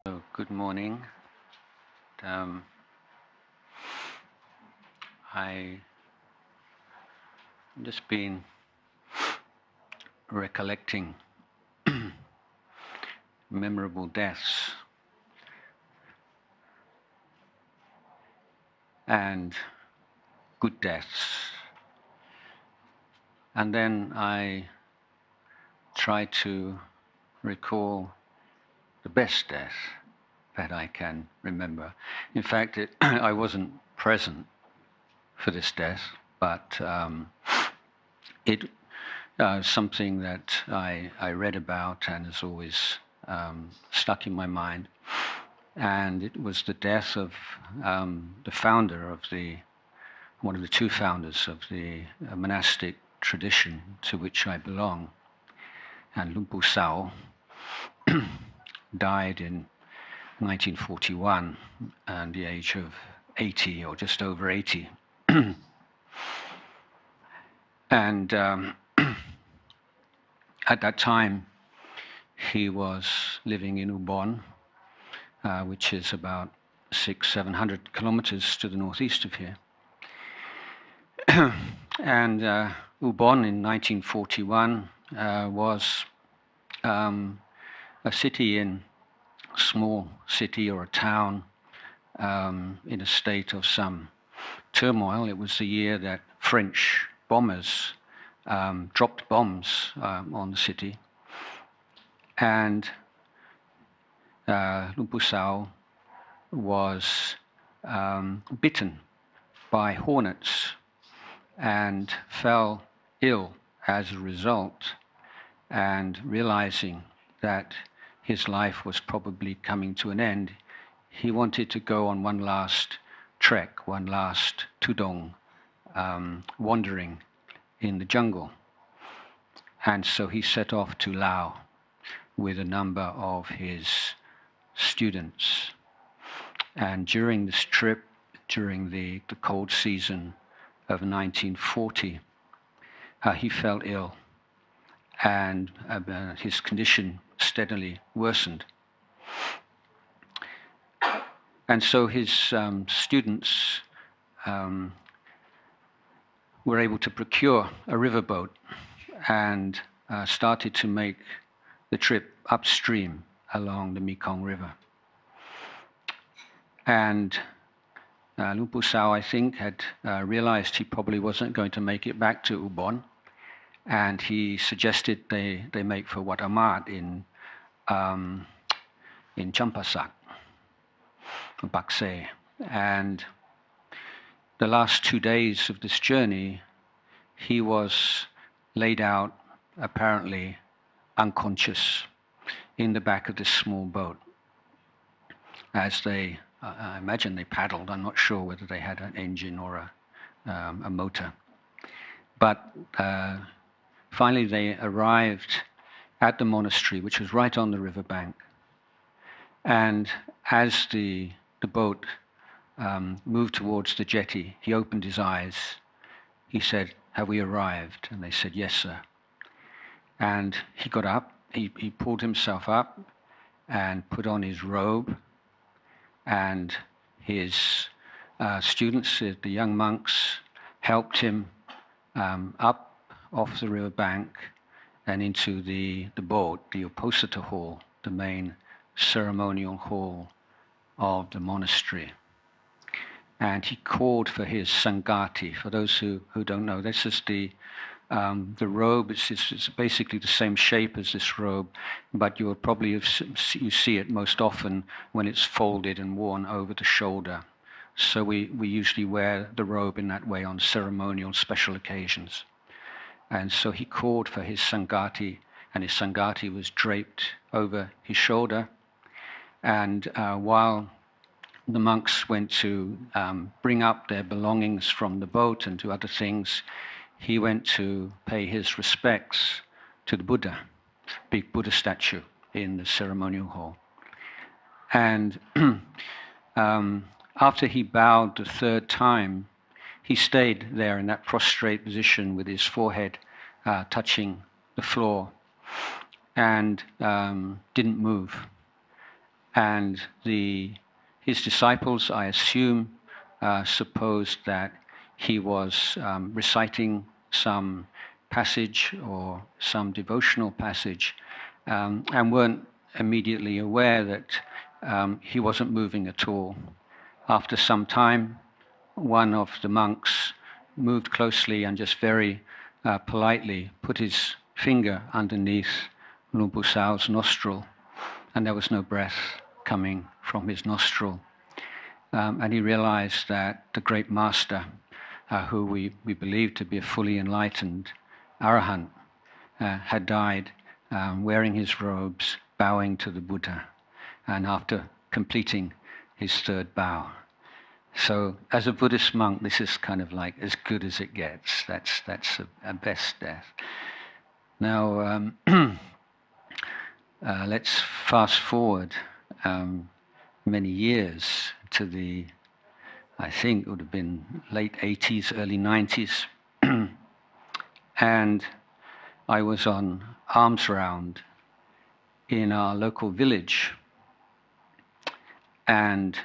So, good morning. I've just been recollecting memorable deaths and good deaths. And then I try to recall the best death that I can remember. In fact, I wasn't present for this death, but it something that I read about and has always stuck in my mind. And it was the death of the founder of one of the two founders of the monastic tradition to which I belong. And Luang Pu Sao died in 1941 at the age of 80 or just over 80. And at that time, he was living in Ubon, which is about 600-700 kilometers to the northeast of here. And Ubon in 1941 was a small city or a town in a state of some turmoil. It was the year that French bombers dropped bombs on the city. And Luang Pu Sao was bitten by hornets and fell ill as a result, and realizing that his life was probably coming to an end, he wanted to go on one last trek, one last tudong, wandering in the jungle. And so he set off to Laos with a number of his students. And during this trip, during the cold season of 1940, he fell ill, and his condition steadily worsened. And so his students were able to procure a riverboat and started to make the trip upstream along the Mekong River. And Luang Pu Sao, I think, had realized he probably wasn't going to make it back to Ubon, and he suggested they make for Wat Amat in Champasak, Bakse. And the last 2 days of this journey, he was laid out, apparently unconscious, in the back of this small boat. As I imagine they paddled. I'm not sure whether they had an engine or a motor. But finally they arrived at the monastery, which was right on the riverbank. And as the boat moved towards the jetty, he opened his eyes. He said, "Have we arrived?" And they said, "Yes, sir." And he got up, he pulled himself up and put on his robe, and his students, the young monks, helped him up off the riverbank and into the boat, the Uposatha hall, the main ceremonial hall of the monastery. And he called for his sangati. For those who don't know, this is the robe. It's basically the same shape as this robe, but you see it most often when it's folded and worn over the shoulder. So we usually wear the robe in that way on ceremonial special occasions. And so he called for his sangati, and his sangati was draped over his shoulder. And while the monks went to bring up their belongings from the boat and do other things, he went to pay his respects to the Buddha, big Buddha statue in the ceremonial hall. And after he bowed the third time, he stayed there in that prostrate position with his forehead touching the floor and didn't move. And his disciples, I assume, supposed that he was reciting some passage or some devotional passage, and weren't immediately aware that he wasn't moving at all. After some time, one of the monks moved closely and just very politely put his finger underneath Luang Pu Sao's nostril, and there was no breath coming from his nostril. And he realized that the great master, who we believe to be a fully enlightened arahant, had died wearing his robes, bowing to the Buddha, and after completing his third bow. So as a Buddhist monk, this is kind of like as good as it gets. That's a best death. Now, let's fast forward many years to I think it would have been late 80s, early 90s. And I was on alms round in our local village. And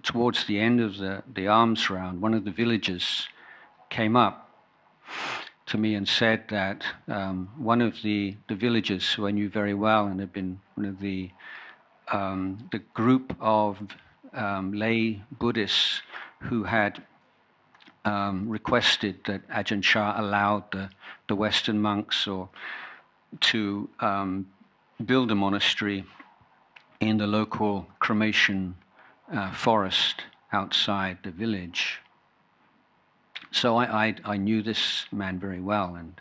towards the end of the alms round, one of the villagers came up to me and said that one of the villagers who I knew very well and had been one of the group of lay Buddhists who had requested that Ajahn Chah allowed the Western monks to build a monastery in the local cremation forest outside the village. So I knew this man very well and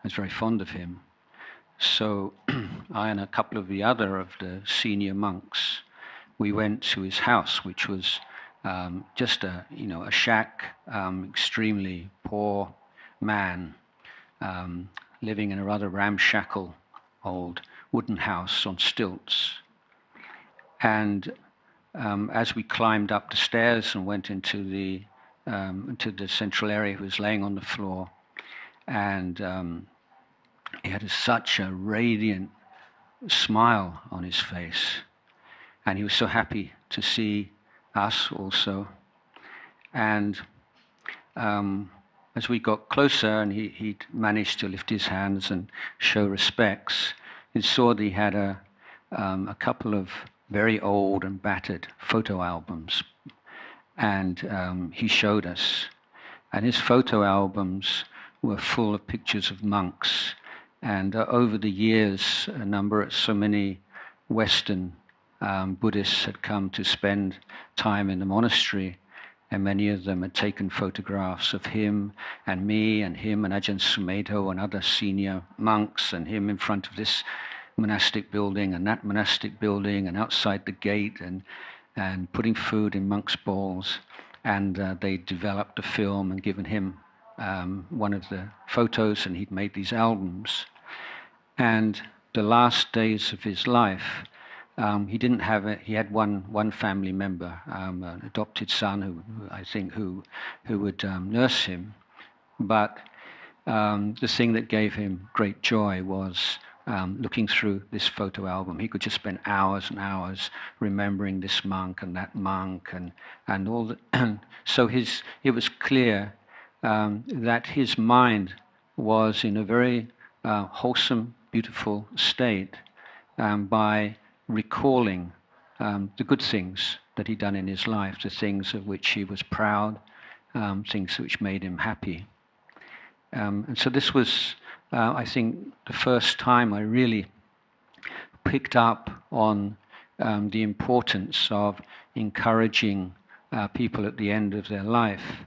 I was very fond of him. So I and a couple of the other of the senior monks, we went to his house, which was just a shack, extremely poor man living in a rather ramshackle old wooden house on stilts. And as we climbed up the stairs and went into the central area, he was laying on the floor, and he had such a radiant smile on his face, and he was so happy to see us also. And as we got closer, and he managed to lift his hands and show respects, we saw that he had a couple of very old and battered photo albums, and he showed us. And his photo albums were full of pictures of monks. And over the years, so many Western Buddhists had come to spend time in the monastery, and many of them had taken photographs of him and me and him and Ajahn Sumedho and other senior monks, and him in front of this monastic building and that monastic building and outside the gate, and putting food in monks' bowls. And they developed a film and given him one of the photos, and he'd made these albums. And the last days of his life, he didn't have it. He had one family member, an adopted son, who would nurse him. But the thing that gave him great joy was looking through this photo album. He could just spend hours and hours remembering this monk and that monk and all that. So it was clear that his mind was in a very wholesome, beautiful state by recalling the good things that he'd done in his life, the things of which he was proud, things which made him happy. And so this was, I think, the first time I really picked up on the importance of encouraging people at the end of their life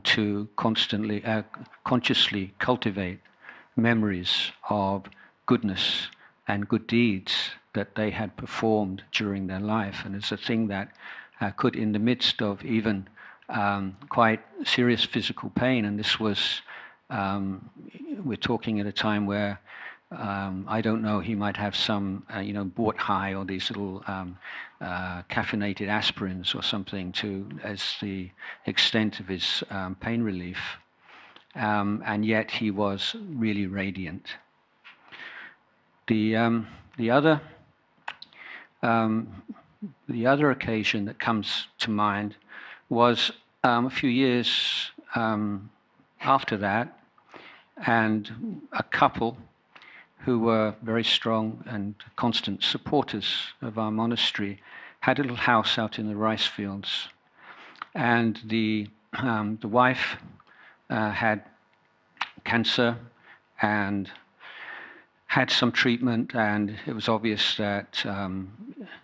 to consciously cultivate memories of goodness and good deeds that they had performed during their life. And it's a thing that could, in the midst of even quite serious physical pain, and this was, we're talking at a time where, I don't know, he might have some, bought high or these little caffeinated aspirins or something as the extent of his pain relief. And yet he was really radiant. The other the other occasion that comes to mind was a few years after that, and a couple who were very strong and constant supporters of our monastery had a little house out in the rice fields. And the wife had cancer and had some treatment, and it was obvious that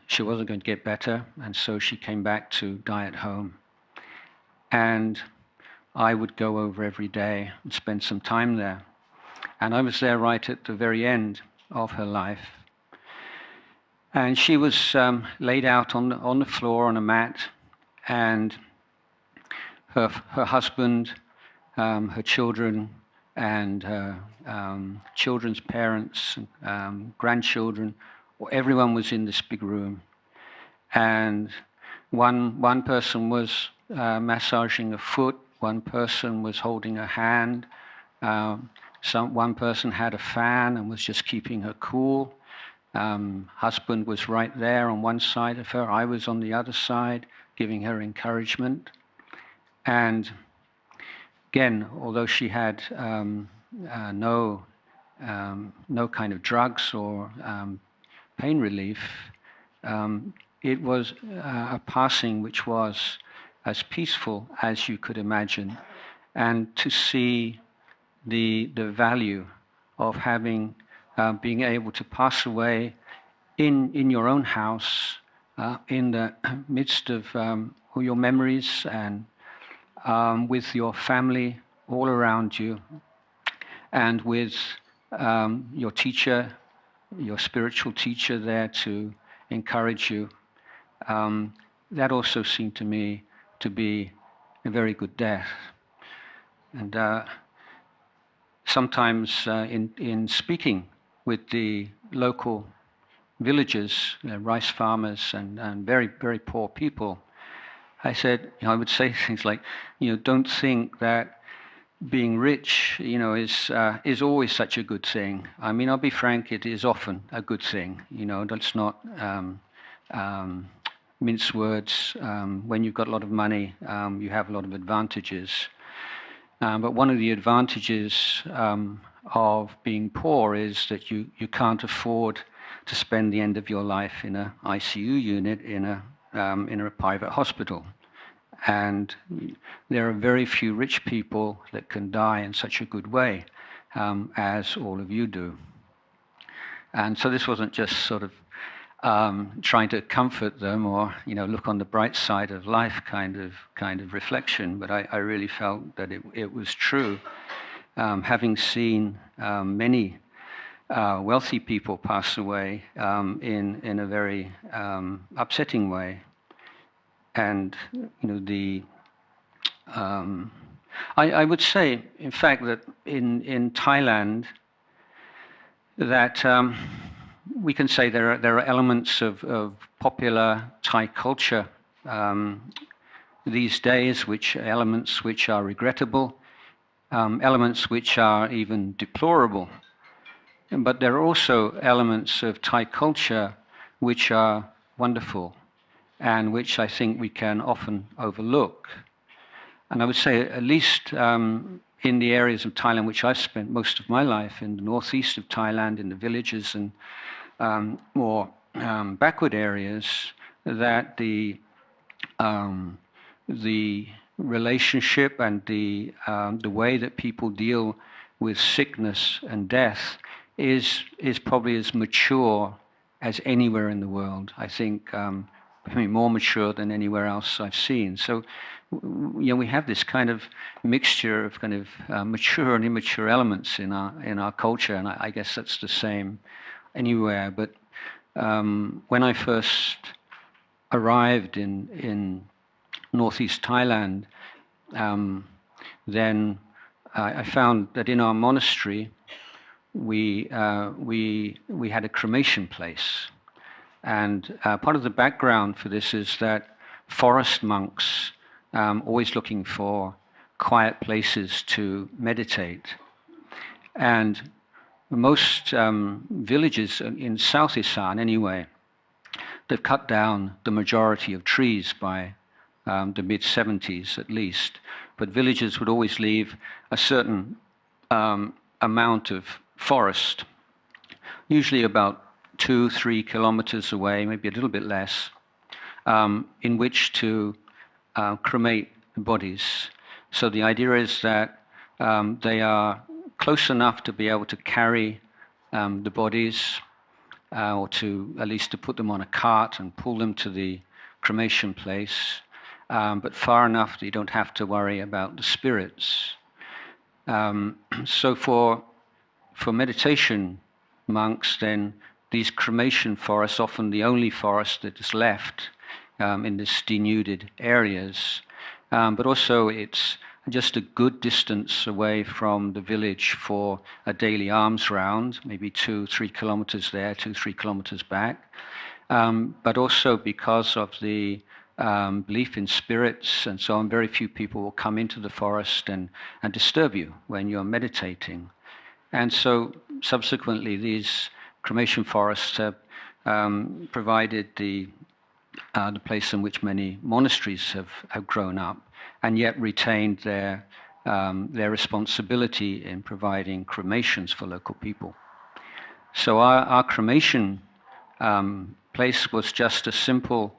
she wasn't going to get better, and so she came back to die at home. And I would go over every day and spend some time there. And I was there right at the very end of her life. And she was laid out on the floor on a mat, and her husband, her children, and her children's parents, grandchildren, everyone was in this big room. And one person was massaging a foot, one person was holding her hand, one person had a fan and was just keeping her cool. Husband was right there on one side of her, I was on the other side, giving her encouragement. And again, although she had no kind of drugs or pain relief, it was a passing which was as peaceful as you could imagine. And to see the value of having being able to pass away in your own house, in the midst of all your memories, and with your family all around you, and with your teacher, your spiritual teacher there to encourage you. That also seemed to me to be a very good death. And sometimes in speaking with the local villagers, rice farmers, and very, very poor people, I said, I would say things like, don't think that being rich, is always such a good thing. I mean, I'll be frank, it is often a good thing. Let's not mince words. When you've got a lot of money, you have a lot of advantages. But one of the advantages of being poor is that you can't afford to spend the end of your life in an ICU unit in a private hospital. And there are very few rich people that can die in such a good way as all of you do. And so this wasn't just sort of trying to comfort them or look on the bright side of life kind of reflection, but I really felt that it was true. Having seen many wealthy people pass away in a very upsetting way. And I would say, in fact, that in Thailand, that we can say there are elements of popular Thai culture these days, elements which are regrettable, elements which are even deplorable. But there are also elements of Thai culture which are wonderful, and which I think we can often overlook. And I would say, at least in the areas of Thailand which I've spent most of my life, in the northeast of Thailand, in the villages and more backward areas, that the relationship and the way that people deal with sickness and death is probably as mature as anywhere in the world. I think more mature than anywhere else I've seen. So, we have this kind of mixture of kind of mature and immature elements in our culture, and I guess that's the same anywhere. But when I first arrived in northeast Thailand, then I found that in our monastery we had a cremation place. And part of the background for this is that forest monks, always looking for quiet places to meditate. And most villages in South Isan, anyway, they've cut down the majority of trees by the mid-70s at least. But villagers would always leave a certain amount of forest, usually about 2-3 kilometers away, maybe a little bit less, in which to cremate bodies. So the idea is that they are close enough to be able to carry the bodies, or to at least to put them on a cart and pull them to the cremation place, but far enough that you don't have to worry about the spirits. So for meditation monks, then these cremation forests, often the only forest that is left in these denuded areas, but also it's just a good distance away from the village for a daily alms round, maybe 2-3 kilometers there, 2-3 kilometers back. But also because of the belief in spirits and so on, very few people will come into the forest and disturb you when you're meditating. And so subsequently these cremation forests have provided the place in which many monasteries have grown up, and yet retained their responsibility in providing cremations for local people. So our cremation place was just a simple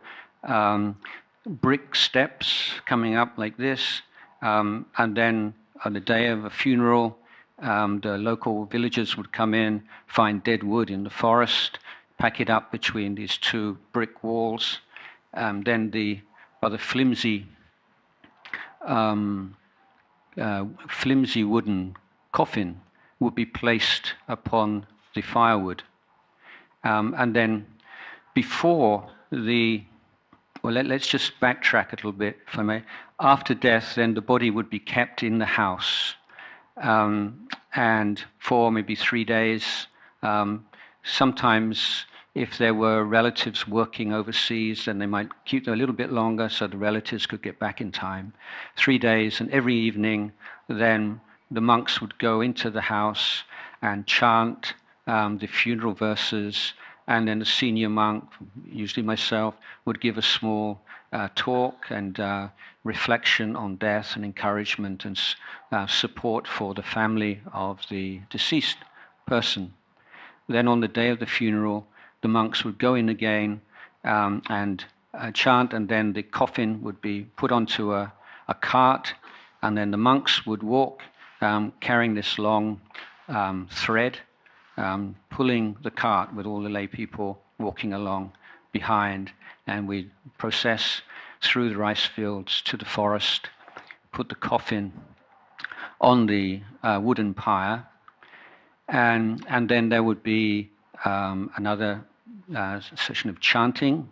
brick steps coming up like this, and then on the day of a funeral, the local villagers would come in, find dead wood in the forest, pack it up between these two brick walls, then the rather flimsy wooden coffin would be placed upon the firewood. And then before let's just backtrack a little bit, if I may. After death, then the body would be kept in the house, and for maybe 3 days. Sometimes if there were relatives working overseas, then they might keep them a little bit longer so the relatives could get back in time. 3 days, and every evening then the monks would go into the house and chant the funeral verses, and then the senior monk, usually myself, would give a small talk and reflection on death and encouragement and support for the family of the deceased person. Then on the day of the funeral, the monks would go in again and chant, and then the coffin would be put onto a cart, and then the monks would walk carrying this long thread, pulling the cart with all the lay people walking along behind, and we'd process through the rice fields to the forest, put the coffin on the wooden pyre, and then there would be another session of chanting,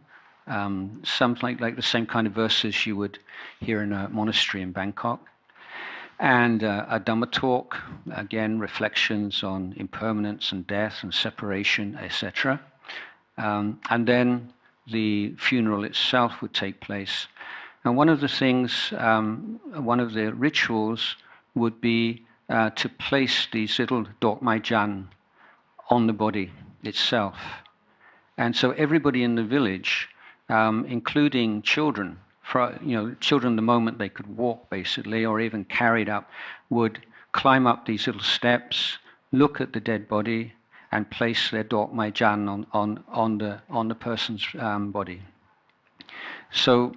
something like the same kind of verses you would hear in a monastery in Bangkok, and a Dhamma talk, again reflections on impermanence and death and separation, etc. And then the funeral itself would take place. And one of the things, one of the rituals would be to place these little Dokmai Jan on the body itself. And so everybody in the village, including children, children the moment they could walk basically, or even carried up, would climb up these little steps, look at the dead body, and place their Dokmai Jan on the person's body. So,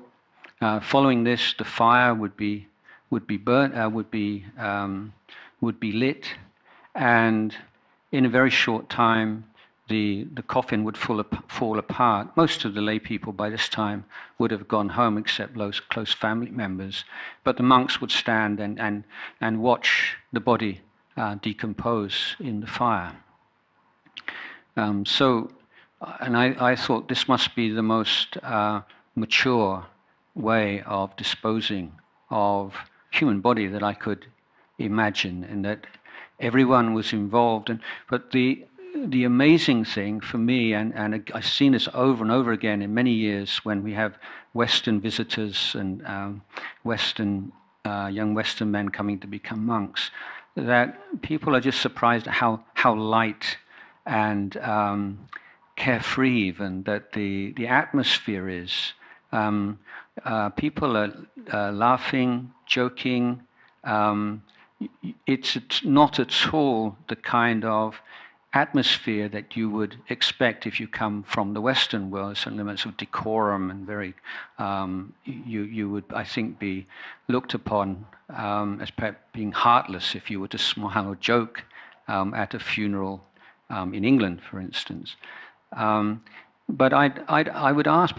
following this, the fire would be burnt, would be lit, and in a very short time, the coffin would fall apart. Most of the lay people by this time would have gone home, except those close family members. But the monks would stand and watch the body decompose in the fire. And I thought this must be the most mature way of disposing of human body that I could imagine, and that everyone was involved. But the amazing thing for me, and I've seen this over and over again in many years when we have Western visitors and young Western men coming to become monks, that people are just surprised at how light and carefree even that the atmosphere is. People are laughing, joking. It's not at all the kind of atmosphere that you would expect if you come from the Western world. Certain limits of decorum and very, you would, I think, be looked upon as perhaps being heartless if you were to smile or joke at a funeral in England, for instance. But I would ask,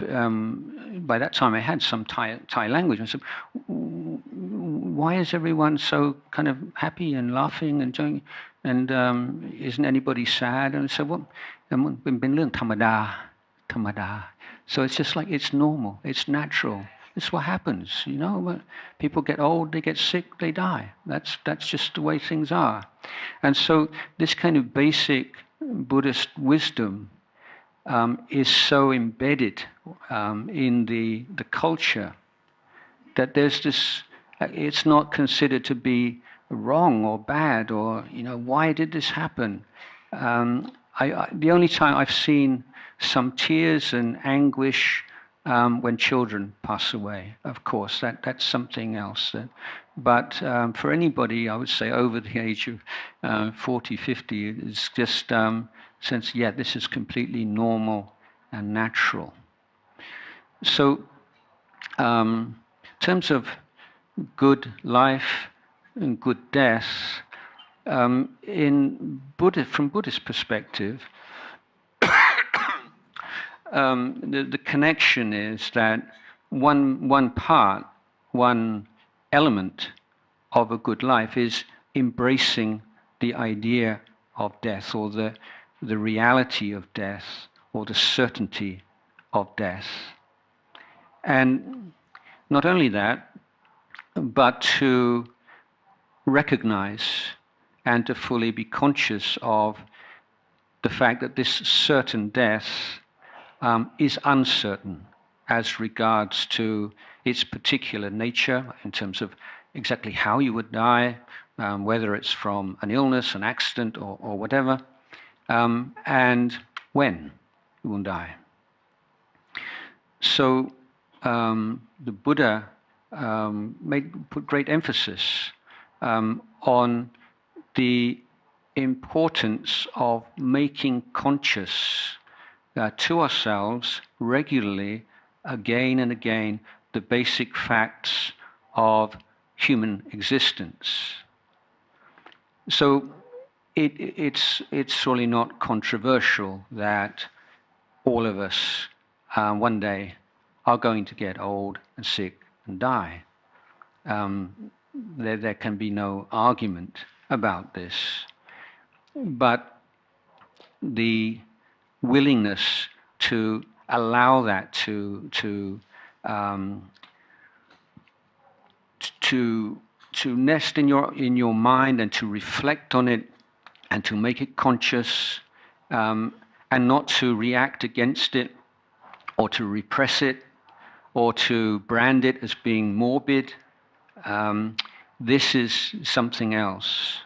by that time I had some Thai language. I said, why is everyone so kind of happy and laughing and joking? And isn't anybody sad? And I said, well, เป็นเรื่องธรรมดา. So it's just like, it's normal, it's natural. It's what happens, you know. People get old, they get sick, they die. That's just the way things are. And so this kind of basic Buddhist wisdom is so embedded in the culture that there's this. It's not considered to be wrong or bad or, you know, why did this happen? The only time I've seen some tears and anguish when children pass away, of course, that's something else. But for anybody, I would say over the age of 40, 50, it's just sense, yeah, this is completely normal and natural. So in terms of good life and good death, from Buddhist perspective, the connection is that one element of a good life is embracing the idea of death, or the reality of death, or the certainty of death. And not only that, but to recognize and to fully be conscious of the fact that this certain death is uncertain as regards to its particular nature, in terms of exactly how you would die, whether it's from an illness, an accident, or whatever, and when you will die. So the Buddha put great emphasis on the importance of making conscious to ourselves regularly, again and again, the basic facts of human existence. So it's really not controversial that all of us one day are going to get old and sick and die. There can be no argument about this. But the willingness to allow that to nest in your mind and to reflect on it and to make it conscious, and not to react against it or to repress it or to brand it as being morbid. This is something else.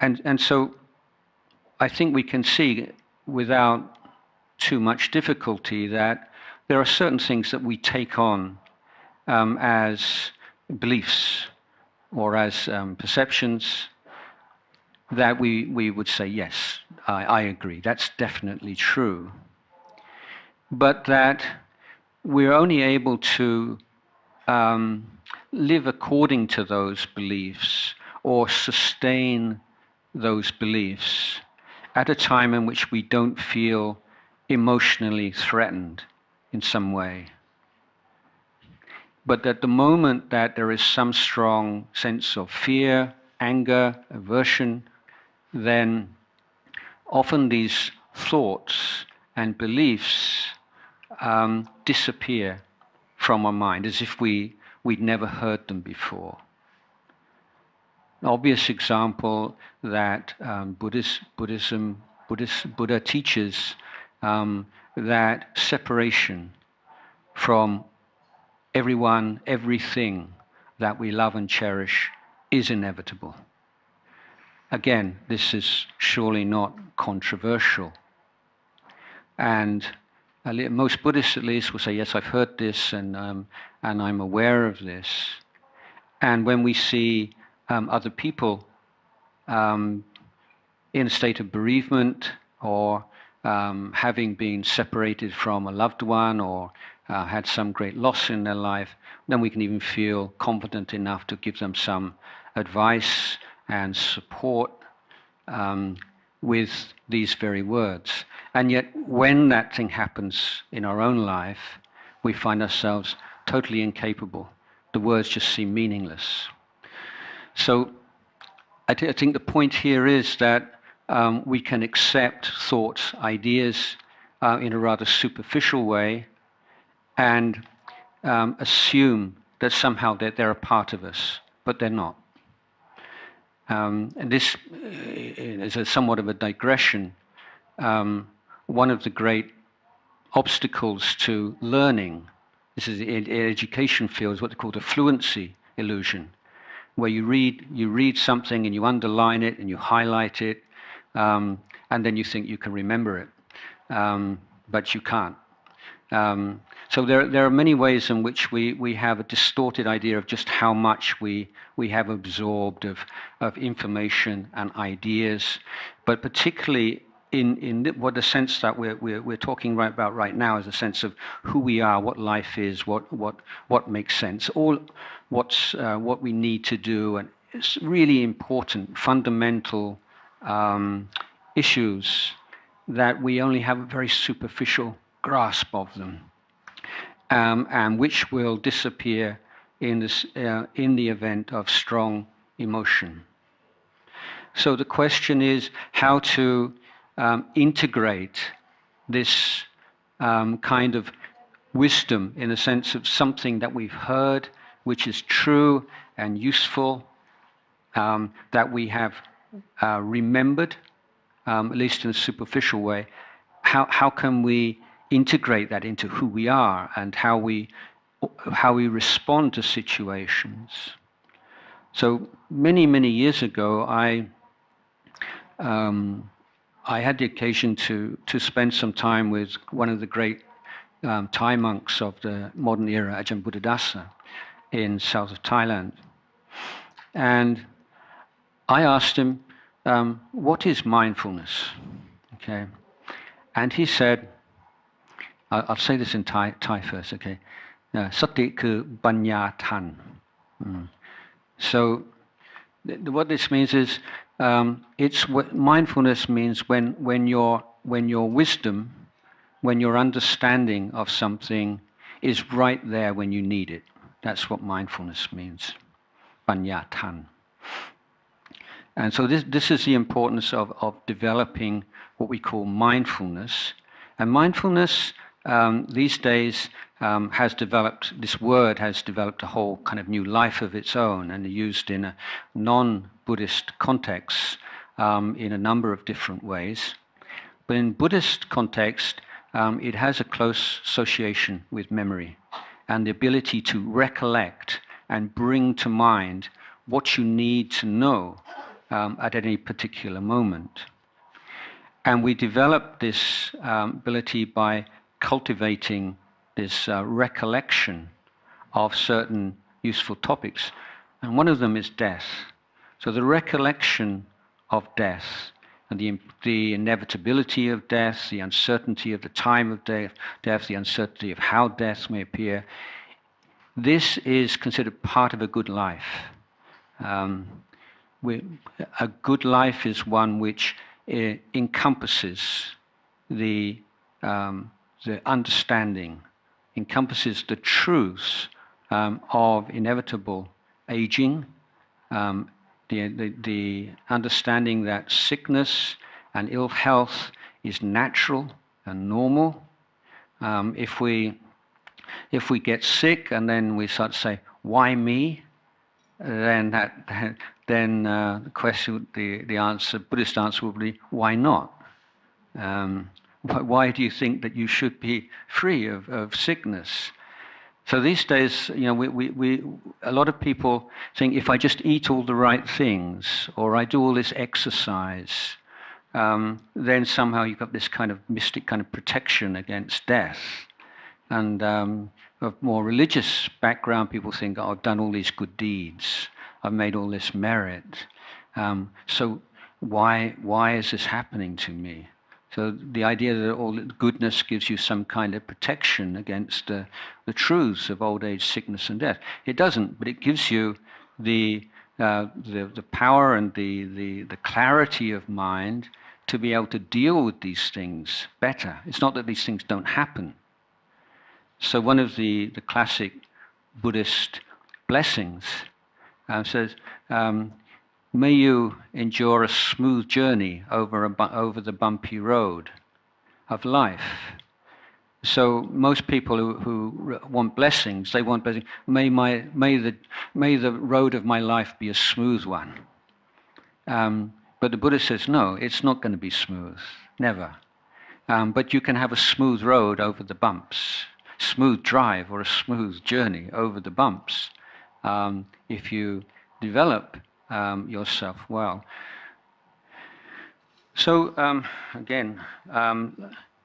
And so I think we can see without too much difficulty that there are certain things that we take on as beliefs or as perceptions that we would say, yes, I agree, that's definitely true. But that we're only able to live according to those beliefs or sustain those beliefs at a time in which we don't feel emotionally threatened in some way. But at the moment that there is some strong sense of fear, anger, aversion, then often these thoughts and beliefs disappear from our mind as if we'd never heard them before. An obvious example that Buddha teaches that separation from everyone, everything that we love and cherish is inevitable. Again, this is surely not controversial. And most Buddhists, at least, will say, yes, I've heard this, and I'm aware of this. And when we see other people in a state of bereavement, or having been separated from a loved one, or had some great loss in their life, then we can even feel confident enough to give them some advice and support with these very words. And yet, when that thing happens in our own life, we find ourselves totally incapable. The words just seem meaningless. So I think the point here is that we can accept thoughts, ideas in a rather superficial way, and assume that somehow they're a part of us, but they're not. And this is somewhat of a digression. One of the great obstacles to learning, this is in education field, is what they call the fluency illusion, where you read something and you underline it and you highlight it, and then you think you can remember it, but you can't. So there are many ways in which we have a distorted idea of just how much we have absorbed of information and ideas, but particularly in what the sense that we're talking about right now is a sense of who we are, what life is, what makes sense, all what we need to do, and it's really important, fundamental issues that we only have a very superficial grasp of them, and which will disappear in the event of strong emotion. So the question is how to integrate this kind of wisdom in the sense of something that we've heard, which is true and useful, that we have remembered, at least in a superficial way. How can we integrate that into who we are and how we respond to situations? So many years ago, I had the occasion to spend some time with one of the great Thai monks of the modern era, Ajahn Buddhadasa, in south of Thailand. And I asked him, what is mindfulness? Okay. And he said, I'll say this in Thai first, okay? Sati ku banya tan. So what this means is, it's what mindfulness means when your wisdom, when your understanding of something is right there when you need it. That's what mindfulness means. Banya tan. And so this is the importance of developing what we call mindfulness. And mindfulness these days this word has developed a whole kind of new life of its own, and used in a non-Buddhist context in a number of different ways. But in Buddhist context, it has a close association with memory and the ability to recollect and bring to mind what you need to know at any particular moment. And we develop this ability by cultivating this recollection of certain useful topics. And one of them is death. So the recollection of death and the inevitability of death, the uncertainty of the time of death, the uncertainty of how death may appear, this is considered part of a good life. A good life is one which encompasses the understanding, encompasses the truths of inevitable aging, the understanding that sickness and ill health is natural and normal. If we get sick and then we start to say, "Why me?" then the question, the answer, Buddhist answer would be, "Why not? Why do you think that you should be free of sickness?" So these days, a lot of people think if I just eat all the right things, or I do all this exercise, then somehow you've got this kind of mystic kind of protection against death. And of more religious background, people think, oh, I've done all these good deeds, I've made all this merit. So why is this happening to me? So the idea that all goodness gives you some kind of protection against the truths of old age, sickness, and death. It doesn't, but it gives you the power and the clarity of mind to be able to deal with these things better. It's not that these things don't happen. So one of the classic Buddhist blessings says, may you endure a smooth journey over the bumpy road of life. So most people who want blessings, they want blessings. May the road of my life be a smooth one. But the Buddha says, no, it's not going to be smooth, never. But you can have a smooth road over the bumps, smooth drive or a smooth journey over the bumps if you develop yourself well. So again,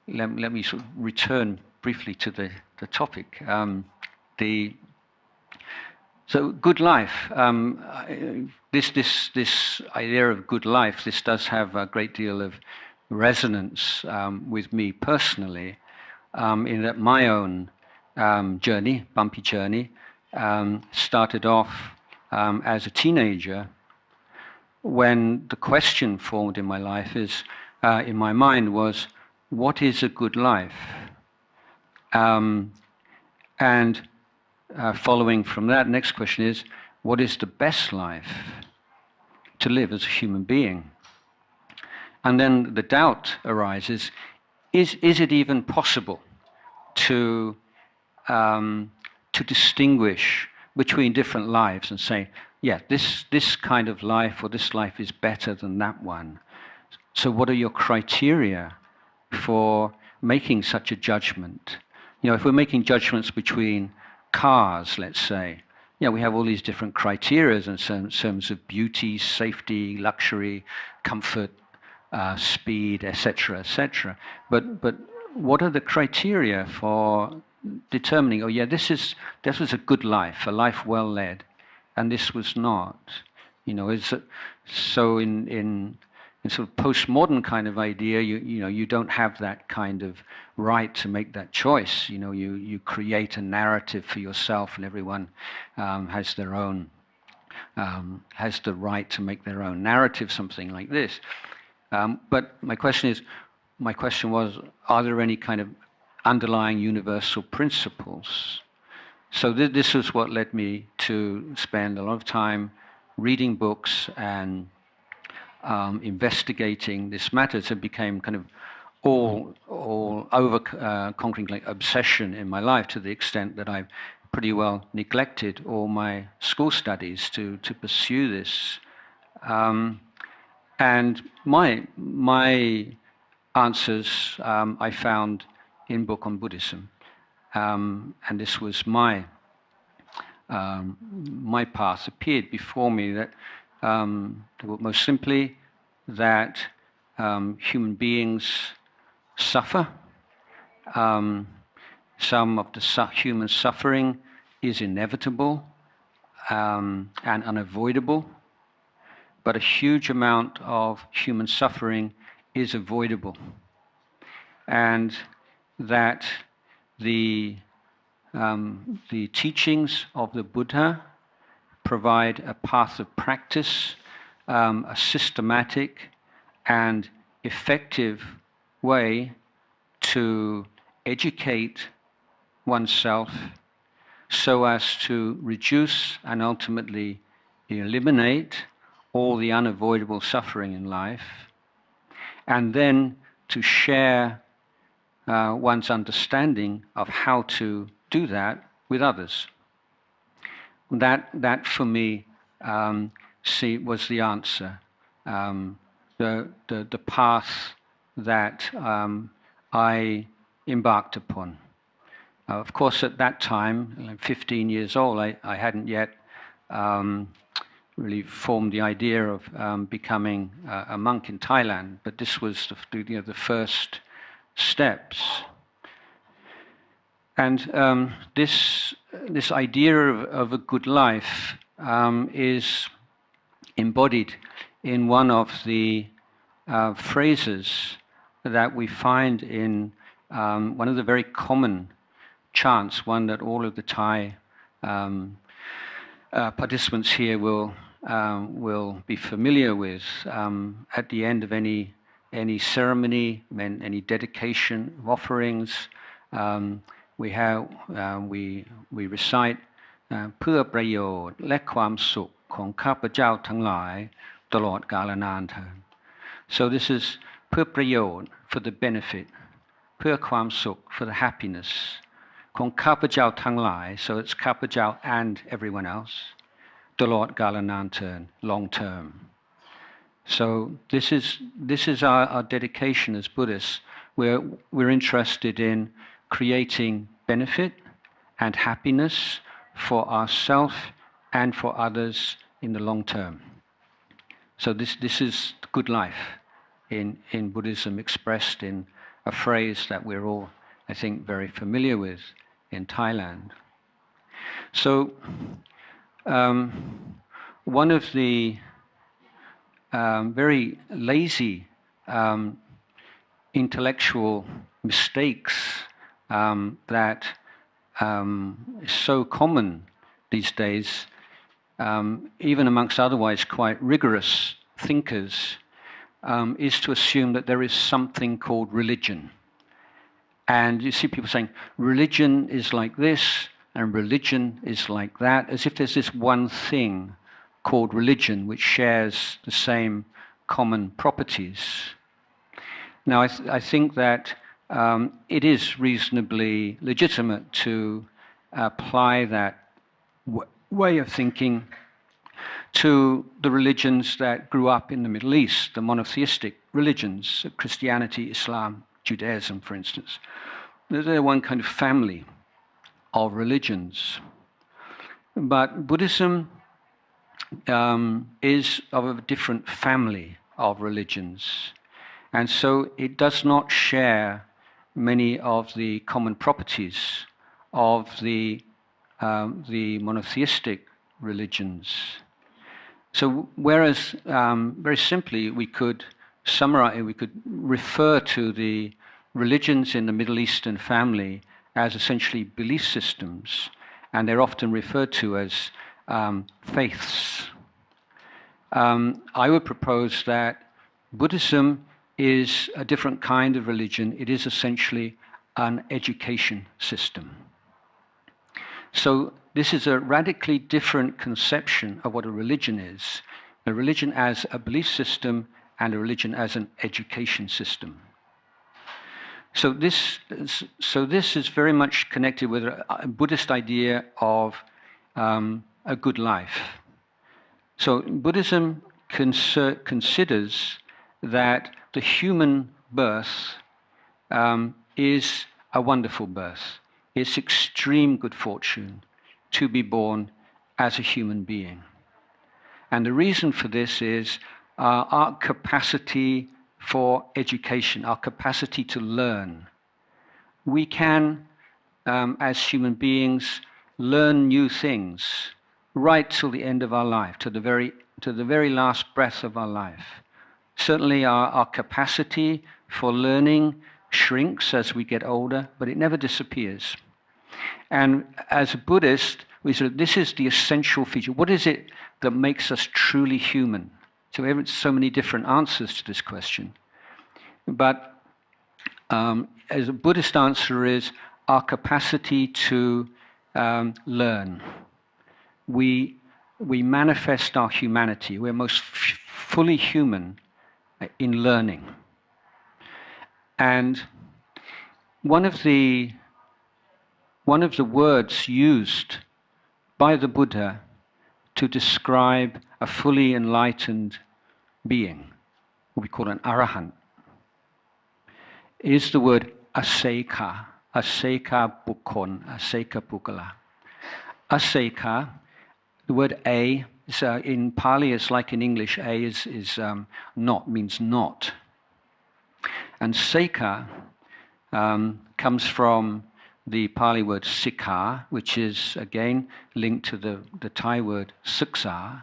let me sort of return briefly to the topic. So good life. This idea of good life, this does have a great deal of resonance with me personally, in that my own journey, bumpy journey, started off as a teenager, when the question formed in my life in my mind was, what is a good life? And following from that, next question is, what is the best life to live as a human being? And then the doubt arises, is it even possible to distinguish between different lives and say, yeah, this kind of life or this life is better than that one? So what are your criteria for making such a judgment? If we're making judgments between cars, let's say, we have all these different criteria in terms of beauty, safety, luxury, comfort, speed, etc., etc. But what are the criteria for determining, this was a good life, a life well led, and this was not? So in sort of postmodern kind of idea, you don't have that kind of right to make that choice. You create a narrative for yourself, and everyone has their own has the right to make their own narrative, something like this. But my question was, are there any kind of underlying universal principles? So this is what led me to spend a lot of time reading books and investigating this matter. So it became kind of all over conquering like obsession in my life, to the extent that I've pretty well neglected all my school studies to pursue this. And my answers I found in book on Buddhism, and this was my path appeared before me. That most simply, that human beings suffer. Some of the human suffering is inevitable and unavoidable, but a huge amount of human suffering is avoidable, and that the teachings of the Buddha provide a path of practice, a systematic and effective way to educate oneself so as to reduce and ultimately eliminate all the unavoidable suffering in life, and then to share one's understanding of how to do that with others. That for me was the answer, the path that I embarked upon. Of course, at that time, 15 years old, I hadn't yet really formed the idea of becoming a monk in Thailand. But this was the first steps. And this idea of a good life is embodied in one of the phrases that we find in one of the very common chants, one that all of the Thai participants here will be familiar with at the end of any ceremony, any dedication of offerings. We recite เพื่อประโยชน์และความสุขของข้าพเจ้าทั้งหลายตลอดกาลนานเทอญ So this is เพื่อประโยชน์ for the benefit เพื่อความสุข for the happiness ของข้าพเจ้าทั้งหลาย so it's ข้าพเจ้า and everyone else ตลอดกาลนานเทอญ long term. So this is our dedication as Buddhists. We're interested in creating benefit and happiness for ourselves and for others in the long term. So this is good life in Buddhism, expressed in a phrase that we're all, I think, very familiar with in Thailand. So one of the very lazy intellectual mistakes that is so common these days, even amongst otherwise quite rigorous thinkers, is to assume that there is something called religion. And you see people saying, religion is like this, and religion is like that, as if there's this one thing called religion which shares the same common properties. Now, I think that it is reasonably legitimate to apply that way of thinking to the religions that grew up in the Middle East, the monotheistic religions, Christianity, Islam, Judaism, for instance. They're one kind of family of religions. But Buddhism is of a different family of religions. And so it does not share many of the common properties of the monotheistic religions. So whereas very simply we could summarize, we could refer to the religions in the Middle Eastern family as essentially belief systems, and they're often referred to as faiths. I would propose that Buddhism is a different kind of religion. It is essentially an education system. So this is a radically different conception of what a religion is. A religion as a belief system and a religion as an education system. So this is very much connected with a Buddhist idea of a good life. So Buddhism considers that the human birth is a wonderful birth. It's extreme good fortune to be born as a human being. And the reason for this is our capacity for education, our capacity to learn. We can, as human beings, learn new things right till the end of our life, to the very last breath of our life. Certainly our capacity for learning shrinks as we get older, but it never disappears. And as a Buddhist, we say this is the essential feature. What is it that makes us truly human? So we have so many different answers to this question. But as a Buddhist answer is our capacity to learn. We manifest our humanity. We're most fully human in learning. And one of the words used by the Buddha to describe a fully enlightened being, what we call an arahant, is the word aseka, aseka bukkon, aseka bukkala. Aseka, the word a So in Pali, it's like in English, A is not, means not. And Sekha comes from the Pali word sikha, which is again linked to the Thai word siksa,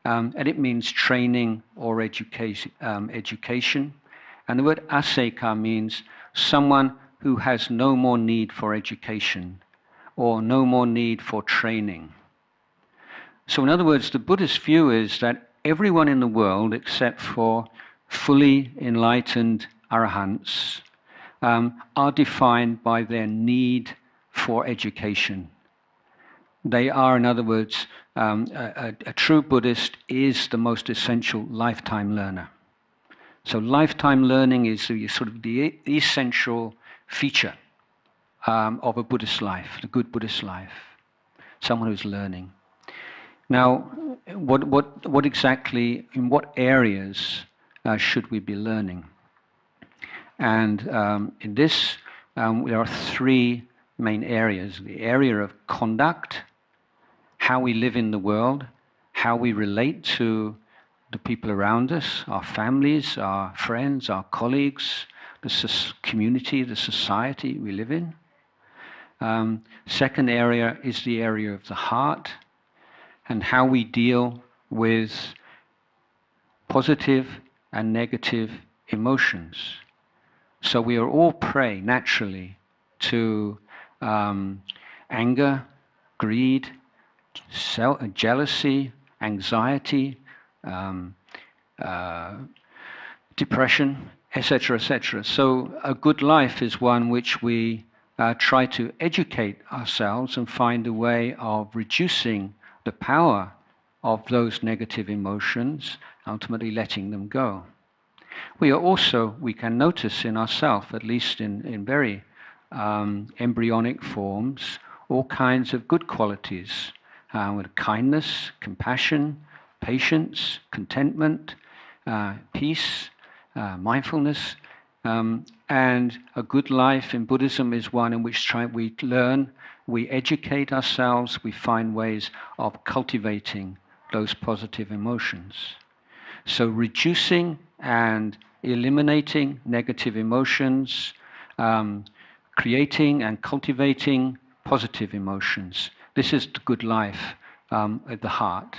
and it means training or education. And the word aseka means someone who has no more need for education or no more need for training. So in other words, the Buddhist view is that everyone in the world, except for fully enlightened arahants, are defined by their need for education. They are, in other words, a true Buddhist is the most essential lifetime learner. So lifetime learning is sort of the essential feature of a Buddhist life, the good Buddhist life, someone who's learning. Now, what exactly, in what areas should we be learning? And in this, there are three main areas. The area of conduct, how we live in the world, how we relate to the people around us, our families, our friends, our colleagues, the community, the society we live in. Second area is the area of the heart, and how we deal with positive and negative emotions. So we are all prey, naturally, to anger, greed, jealousy, anxiety, depression, etc., etc. So a good life is one which we try to educate ourselves and find a way of reducing the power of those negative emotions, ultimately letting them go. We can notice in ourselves, at least in very embryonic forms, all kinds of good qualities, with kindness, compassion, patience, contentment, peace, mindfulness. And a good life in Buddhism is one in which we learn, we educate ourselves, we find ways of cultivating those positive emotions. So reducing and eliminating negative emotions, creating and cultivating positive emotions. This is the good life at the heart.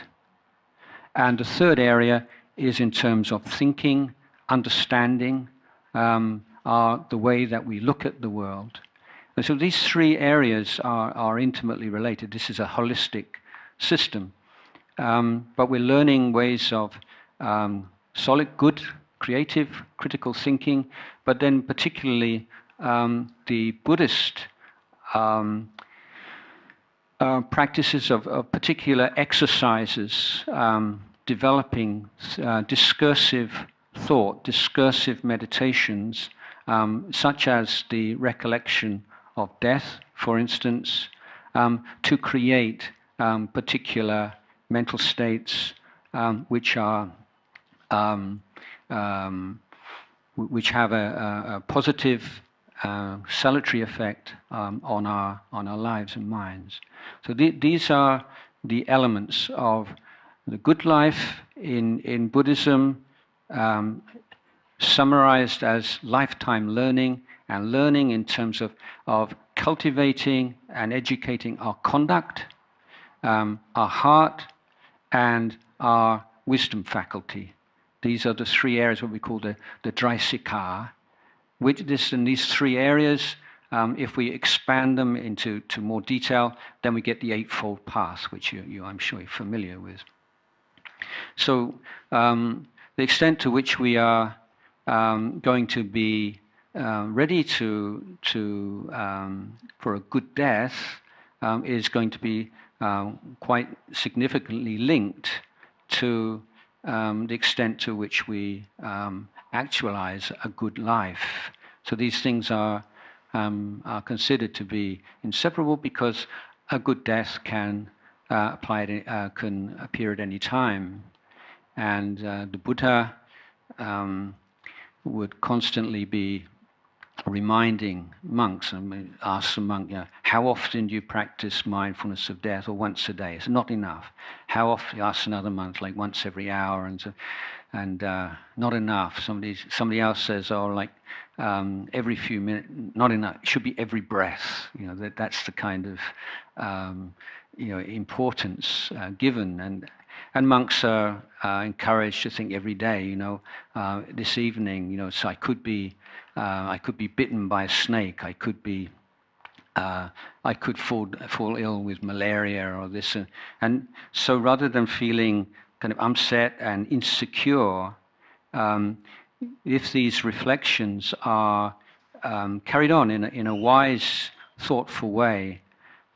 And the third area is in terms of thinking, understanding, are the way that we look at the world. And so these three areas are intimately related. This is a holistic system. But we're learning ways of solid, good, creative, critical thinking, but then particularly the Buddhist practices of particular exercises, developing discursive thought, discursive meditations, such as the recollection of death, for instance, to create particular mental states which have a positive salutary effect on our lives and minds. So these are the elements of the good life in Buddhism, summarized as lifetime learning, and learning in terms of cultivating and educating our conduct, our heart, and our wisdom faculty. These are the three areas, what we call the Dreisikha. In these three areas, if we expand them into more detail, then we get the Eightfold Path, which I'm sure you're familiar with. So the extent to which we are going to be ready for a good death is going to be quite significantly linked to the extent to which we actualize a good life. So these things are considered to be inseparable, because a good death can appear at any time, and the Buddha would constantly be reminding monks, and we ask the monk, how often do you practice mindfulness of death, or once a day? It's not enough. How often? You ask another monk, like once every hour, and not enough. Somebody else says, oh, like every few minutes, not enough. It should be every breath. That's the kind of importance given, and monks are encouraged to think every day. This evening, so I could be bitten by a snake. I could fall ill with malaria or this, and so rather than feeling kind of upset and insecure, if these reflections are carried on in a wise, thoughtful way,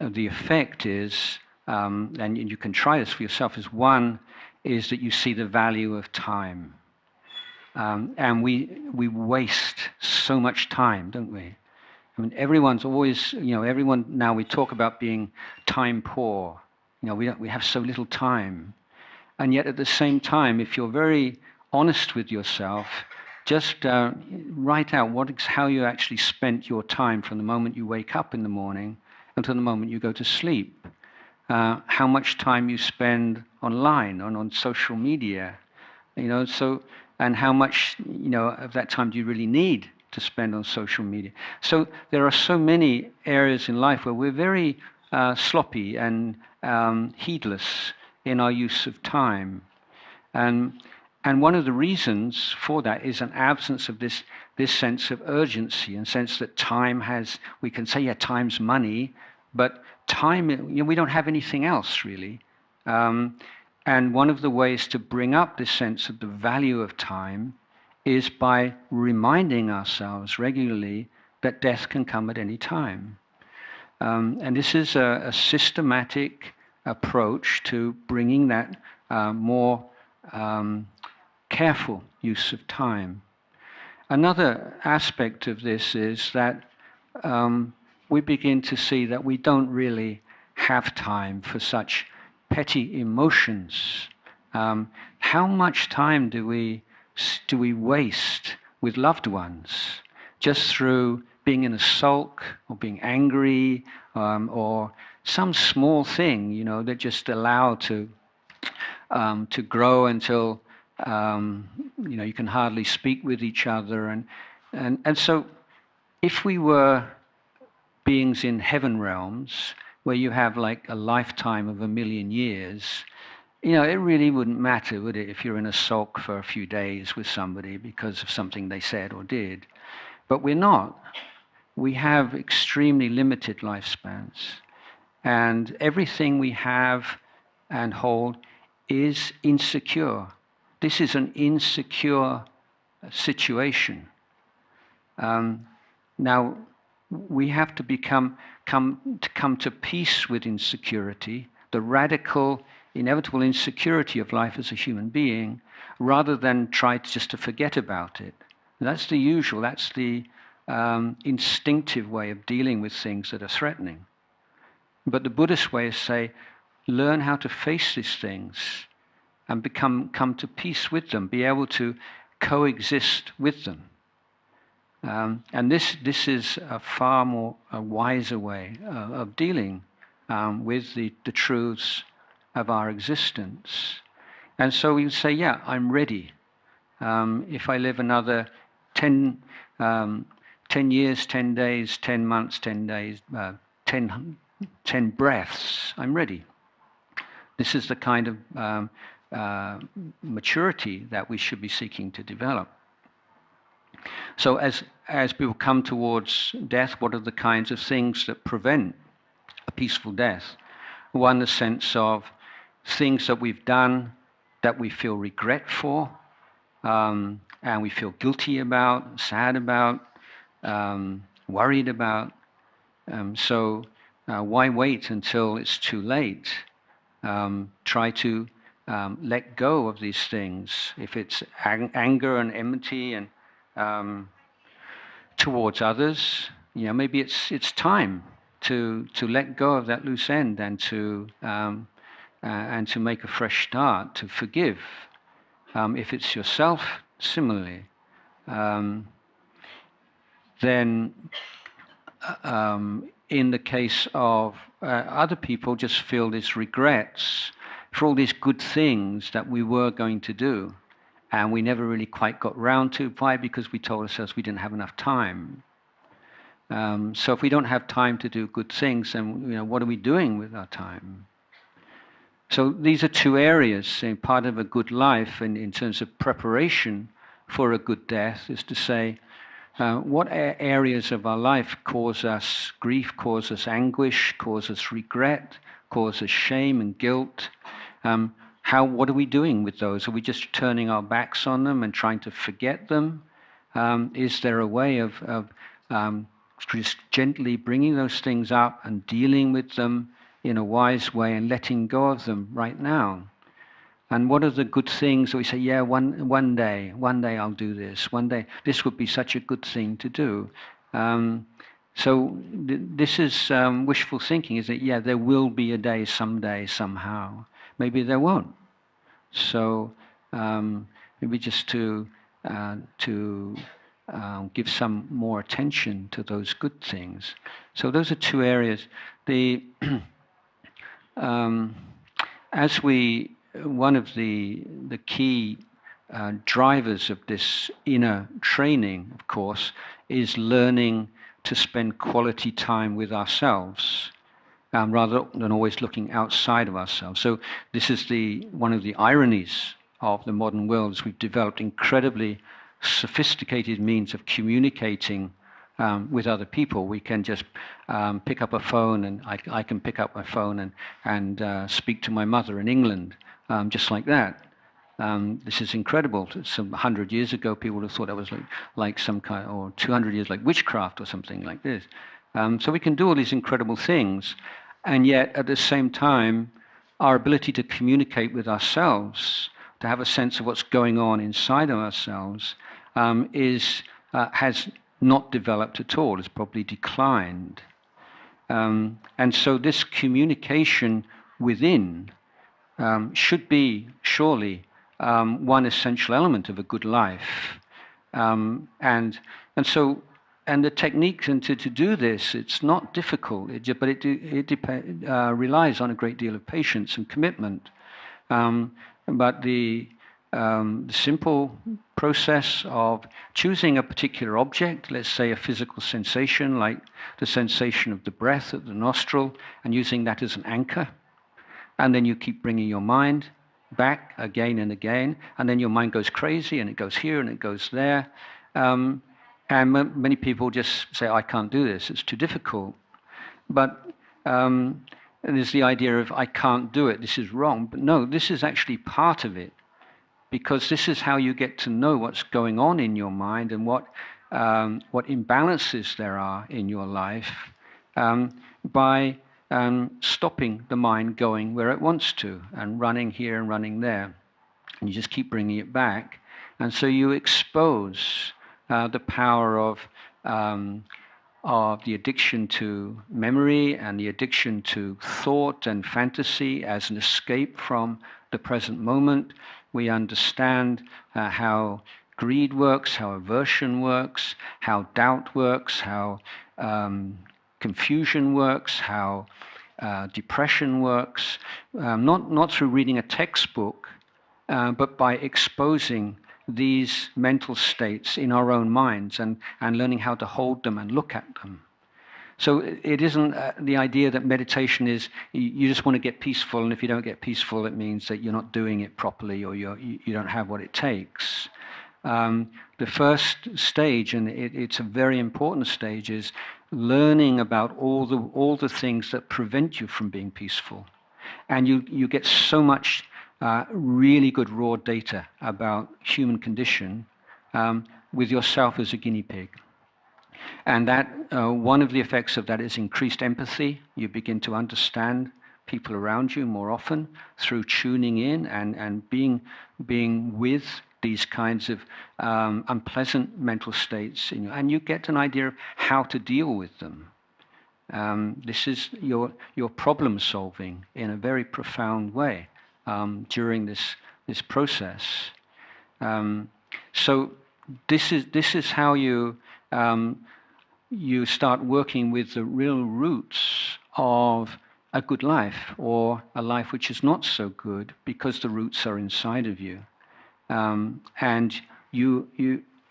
the effect is, and you can try this for yourself, is one is that you see the value of time. And we waste so much time, don't we? I mean, everyone's always, everyone now, we talk about being time poor. We have so little time. And yet at the same time, if you're very honest with yourself, just write out how you actually spent your time from the moment you wake up in the morning until the moment you go to sleep. How much time you spend online, on social media, and how much, of that time do you really need to spend on social media? So there are so many areas in life where we're very sloppy and heedless in our use of time. And one of the reasons for that is an absence of this sense of urgency, and sense that time we can say, yeah, time's money, but time, we don't have anything else really. And one of the ways to bring up this sense of the value of time is by reminding ourselves regularly that death can come at any time. And this is a systematic approach to bringing that more careful use of time. Another aspect of this is that we begin to see that we don't really have time for such petty emotions. How much time do we waste with loved ones just through being in a sulk or being angry, or some small thing, that just allow to grow until you can hardly speak with each other, and so if we were beings in heaven realms where you have like a lifetime of 1,000,000 years, it really wouldn't matter, would it, if you're in a sulk for a few days with somebody because of something they said or did. But we're not. We have extremely limited lifespans, and everything we have and hold is insecure. This is an insecure situation. Now, we have to come to peace with insecurity, the radical, inevitable insecurity of life as a human being, rather than try just to forget about it. That's the usual, that's the instinctive way of dealing with things that are threatening. But the Buddhist way is say, learn how to face these things and come to peace with them, be able to coexist with them. And this is a far more wiser way of dealing with the truths of our existence. And so we would say, yeah, I'm ready. If I live another 10 years, 10 days, 10 months, 10 days, 10 breaths, I'm ready. This is the kind of maturity that we should be seeking to develop. So as people come towards death, what are the kinds of things that prevent a peaceful death? One, the sense of things that we've done that we feel regret for, and we feel guilty about, sad about, worried about. So why wait until it's too late? Try to let go of these things. If it's anger and enmity and towards others, maybe it's time to let go of that loose end and to make a fresh start, to forgive. If it's yourself, similarly. then in the case of other people, just feel these regrets for all these good things that we were going to do, and we never really quite got round to. Why? Because we told ourselves we didn't have enough time. So if we don't have time to do good things, then what are we doing with our time? So these are two areas. Part of a good life, and in terms of preparation for a good death, is to say, what areas of our life cause us grief, cause us anguish, cause us regret, cause us shame and guilt? What are we doing with those? Are we just turning our backs on them and trying to forget them? Is there a way of just gently bringing those things up and dealing with them in a wise way and letting go of them right now? And what are the good things that we say, yeah, one day I'll do this. One day, this would be such a good thing to do. This is wishful thinking, is that, yeah, there will be a day someday, somehow. Maybe there won't. So maybe just to give some more attention to those good things. So those are two areas. One of the key drivers of this inner training, of course, is learning to spend quality time with ourselves, rather than always looking outside of ourselves. So this is one of the ironies of the modern world, is we've developed incredibly sophisticated means of communicating with other people. We can just pick up a phone, and I can pick up my phone and speak to my mother in England, just like that. This is incredible. Some 100 years ago, people would have thought that was like some kind, or 200 years, like witchcraft or something like this. So we can do all these incredible things, and yet at the same time, our ability to communicate with ourselves, to have a sense of what's going on inside of ourselves, has not developed at all. It's probably declined. And so this communication within should be surely one essential element of a good life. And the techniques, and to do this, it's not difficult, but it relies on a great deal of patience and commitment. But the simple process of choosing a particular object, let's say a physical sensation, like the sensation of the breath at the nostril, and using that as an anchor, and then you keep bringing your mind back again and again, and then your mind goes crazy, and it goes here and it goes there. And many people just say, I can't do this, it's too difficult. But there's the idea of, I can't do it, this is wrong. But no, this is actually part of it, because this is how you get to know what's going on in your mind and what imbalances there are in your life, by stopping the mind going where it wants to, and running here and running there. And you just keep bringing it back. And so you expose the power of the addiction to memory and the addiction to thought and fantasy as an escape from the present moment. We understand how greed works, how aversion works, how doubt works, how confusion works, how depression works, not through reading a textbook, but by exposing these mental states in our own minds and learning how to hold them and look at them. So it isn't the idea that meditation is you just want to get peaceful, and if you don't get peaceful, it means that you're not doing it properly, or you don't have what it takes. The first stage, and it's a very important stage, is learning about all the things that prevent you from being peaceful. And you get so much really good raw data about human condition with yourself as a guinea pig. And that one of the effects of that is increased empathy. You begin to understand people around you more often through tuning in and being with these kinds of unpleasant mental states, and you get an idea of how to deal with them. This is your problem solving in a very profound way during this process. So this is how you you start working with the real roots of a good life or a life which is not so good, because the roots are inside of you. And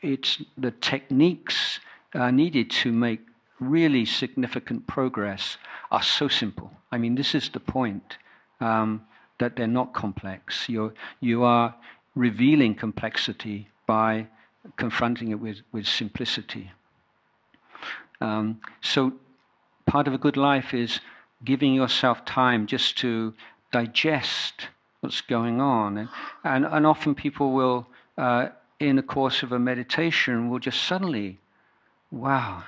it's the techniques needed to make really significant progress are so simple. I mean, this is the point, that they're not complex. You are revealing complexity by confronting it with simplicity. So part of a good life is giving yourself time just to digest what's going on. And often people will, in the course of a meditation, will just suddenly, wow,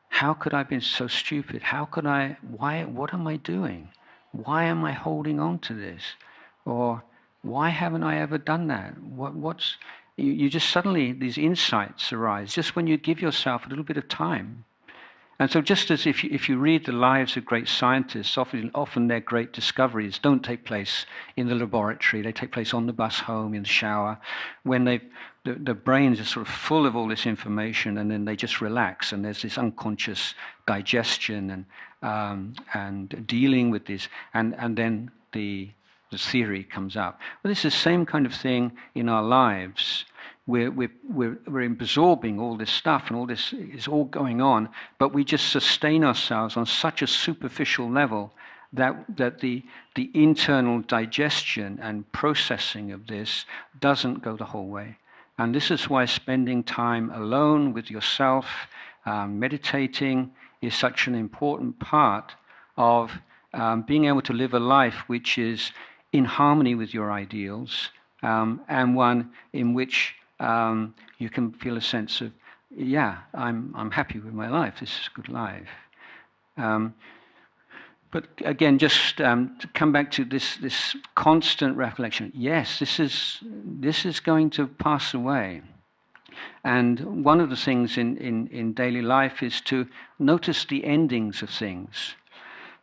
how could I have been so stupid? What am I doing? Why am I holding on to this? Or why haven't I ever done that? You just suddenly, these insights arise just when you give yourself a little bit of time. And so just as if you read the lives of great scientists, often their great discoveries don't take place in the laboratory. They take place on the bus home, in the shower, when the brains are sort of full of all this information, and then they just relax, and there's this unconscious digestion and dealing with this, and then the theory comes up. Well, this is the same kind of thing in our lives. We're absorbing all this stuff, and all this is all going on, but we just sustain ourselves on such a superficial level that the internal digestion and processing of this doesn't go the whole way. And this is why spending time alone with yourself, meditating, is such an important part of being able to live a life which is in harmony with your ideals, and one in which you can feel a sense of, yeah, I'm happy with my life. This is a good life. But again, just to come back to this constant recollection. Yes, this is going to pass away. And one of the things in daily life is to notice the endings of things.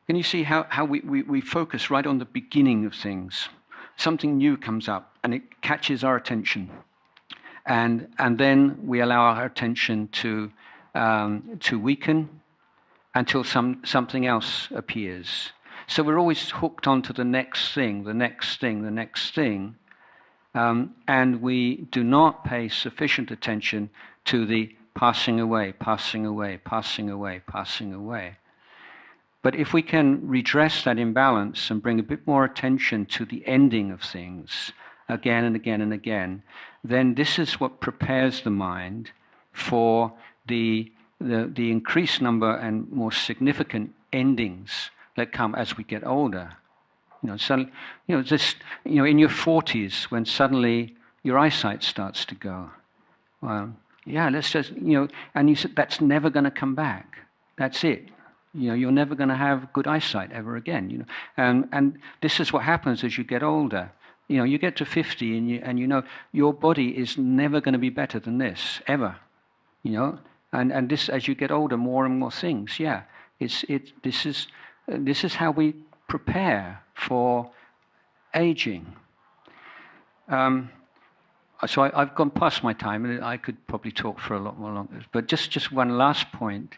Can you see how we focus right on the beginning of things? Something new comes up and it catches our attention. And then we allow our attention to weaken until something else appears. So we're always hooked onto the next thing, the next thing, the next thing, and we do not pay sufficient attention to the passing away, passing away, passing away, passing away. But if we can redress that imbalance and bring a bit more attention to the ending of things again and again and again, then this is what prepares the mind for the increased number and more significant endings that come as we get older. In your 40s, when suddenly your eyesight starts to go. Well, yeah, let's just, and you said that's never going to come back. That's it. You're never going to have good eyesight ever again. And this is what happens as you get older. You get to 50 and your body is never going to be better than this ever. And this, as you get older, more and more things. Yeah, this is how we prepare for aging. So I've gone past my time, and I could probably talk for a lot more longer. But just one last point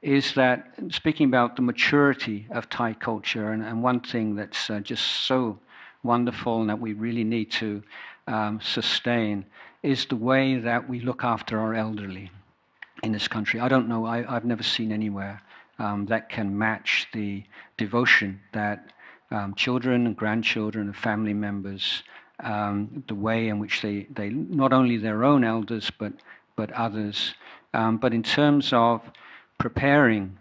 is that, speaking about the maturity of Thai culture, and one thing that's just so wonderful and that we really need to sustain, is the way that we look after our elderly in this country. I don't know, I've never seen anywhere that can match the devotion that children and grandchildren and family members, the way in which they not only their own elders but others, but in terms of preparing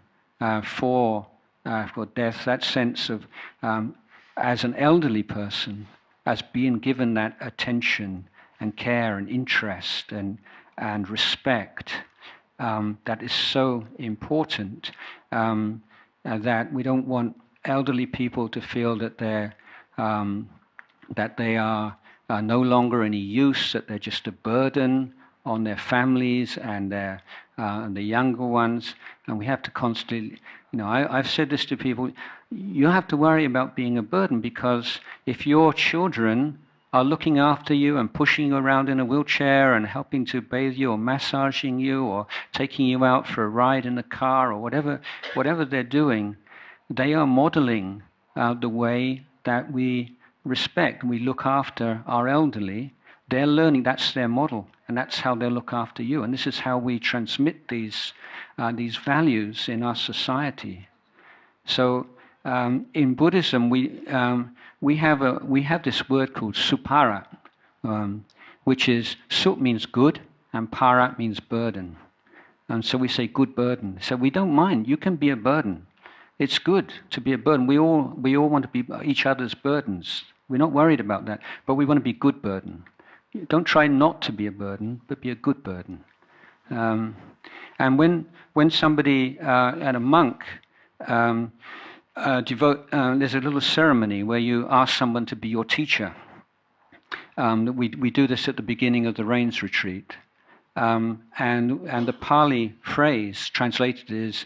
for death, that sense of as an elderly person, as being given that attention and care and interest and respect, that is so important, that we don't want elderly people to feel that they are no longer any use, that they're just a burden on their families and the younger ones. And we have to constantly, I've said this to people, you have to worry about being a burden, because if your children are looking after you and pushing you around in a wheelchair and helping to bathe you or massaging you or taking you out for a ride in the car or whatever they're doing, they are modeling the way that we respect and we look after our elderly. They're learning, that's their model, and that's how they look after you. And this is how we transmit these values in our society. So in Buddhism, we have this word called supara, which is sup means good and para means burden. And so we say good burden. So we don't mind. You can be a burden. It's good to be a burden. We all want to be each other's burdens. We're not worried about that, but we want to be good burden. Don't try not to be a burden, but be a good burden. And when somebody and a monk there's a little ceremony where you ask someone to be your teacher. We do this at the beginning of the Rains retreat. And the Pali phrase translated is,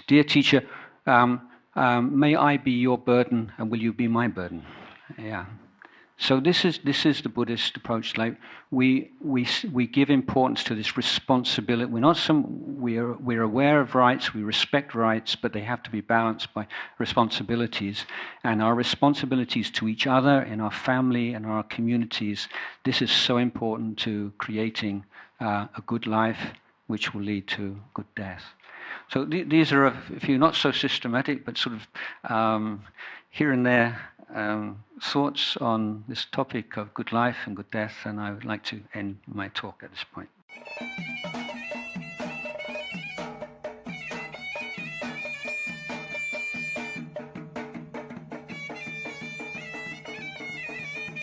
"Dear teacher, may I be your burden and will you be my burden?" Yeah. So this is the Buddhist approach. Like we give importance to this responsibility. We're aware of rights, we respect rights, but they have to be balanced by responsibilities. And our responsibilities to each other, in our family, and our communities. This is so important to creating a good life, which will lead to good death. So these are a few not so systematic, but sort of here and there thoughts on this topic of good life and good death, and I would like to end my talk at this point.